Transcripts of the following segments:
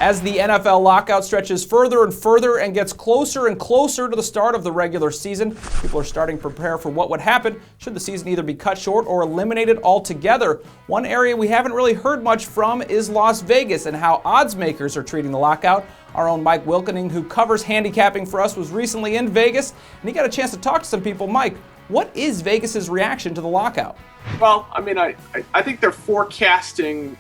As the NFL lockout stretches further and further and gets closer and closer to the start of the regular season, people are starting to prepare for what would happen should the season either be cut short or eliminated altogether. One area we haven't really heard much from is Las Vegas and how oddsmakers are treating the lockout. Our own Mike Wilkening, who covers handicapping for us, was recently in Vegas, and he got a chance to talk to some people. Mike, what is Vegas's reaction to the lockout? Well, I mean, I think they're forecasting,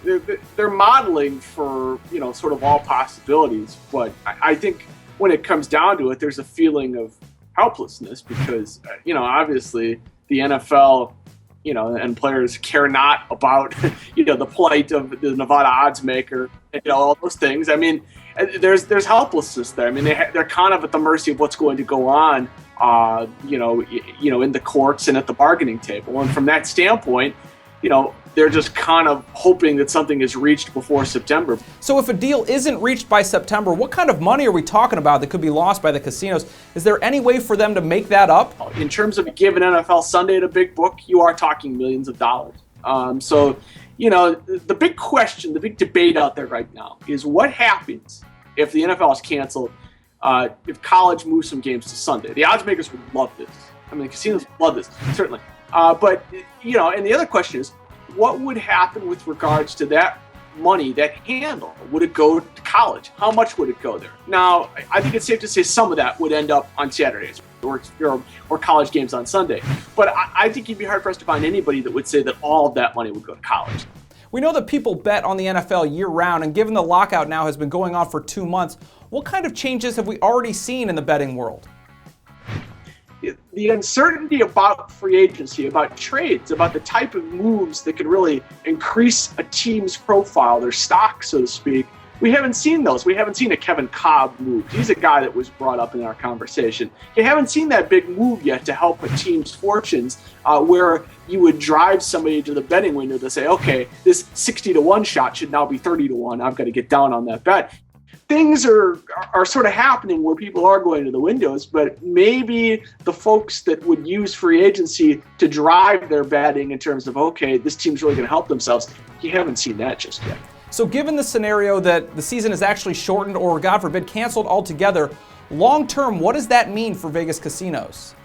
they're modeling for, sort of all possibilities. But I think when it comes down to it, there's a feeling of helplessness because, obviously the NFL, and players care not about, the plight of the Nevada oddsmaker and all those things. I mean, there's helplessness there. I mean, they're kind of at the mercy of what's going to go on, in the courts and at the bargaining table. And from that standpoint, they're just kind of hoping that something is reached before September. So if a deal isn't reached by September, what kind of money are we talking about that could be lost by the casinos? Is there any way for them to make that up? In terms of giving NFL Sunday at a big book, you are talking millions of dollars. The big question, the big debate out there right now is what happens if the NFL is canceled, if college moves some games to Sunday. The oddsmakers would love this. I mean, the casinos would love this, certainly. But and the other question is, what would happen with regards to that money, that handle? Would it go to college? How much would it go there? Now, I think it's safe to say some of that would end up on Saturdays or college games on Sunday. But I think you'd be hard-pressed to find anybody that would say that all of that money would go to college. We know that people bet on the NFL year-round, and given the lockout now has been going on for 2 months, what kind of changes have we already seen in the betting world? The uncertainty about free agency, about trades, about the type of moves that could really increase a team's profile, their stock, so to speak, we haven't seen those. We haven't seen a Kevin Kolb move. He's a guy that was brought up in our conversation. You haven't seen that big move yet to help a team's fortunes where you would drive somebody to the betting window to say, okay, this 60-1 shot should now be 30-1. I've got to get down on that bet. Things are sort of happening where people are going to the windows, but maybe the folks that would use free agency to drive their betting in terms of, okay, this team's really going to help themselves, you haven't seen that just yet. So given the scenario that the season is actually shortened or, God forbid, canceled altogether, long term, what does that mean for Vegas casinos?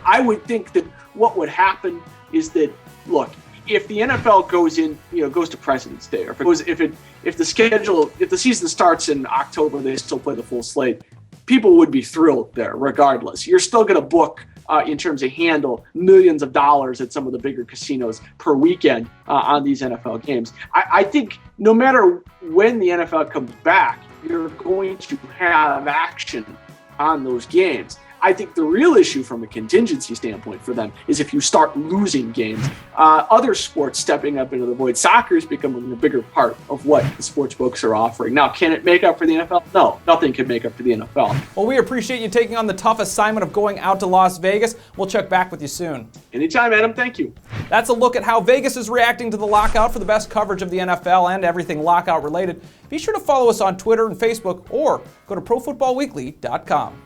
I would think that what would happen is that, look, if the NFL goes to President's Day, or if the season starts in October, they still play the full slate, people would be thrilled there regardless. You're still going to book, in terms of handle, millions of dollars at some of the bigger casinos per weekend on these NFL games. I think no matter when the NFL comes back, you're going to have action on those games. I think the real issue from a contingency standpoint for them is if you start losing games. Other sports stepping up into the void. Soccer is becoming a bigger part of what the sports books are offering. Now, can it make up for the NFL? No, nothing can make up for the NFL. Well, we appreciate you taking on the tough assignment of going out to Las Vegas. We'll check back with you soon. Anytime, Adam. Thank you. That's a look at how Vegas is reacting to the lockout. For the best coverage of the NFL and everything lockout related, be sure to follow us on Twitter and Facebook or go to ProFootballWeekly.com.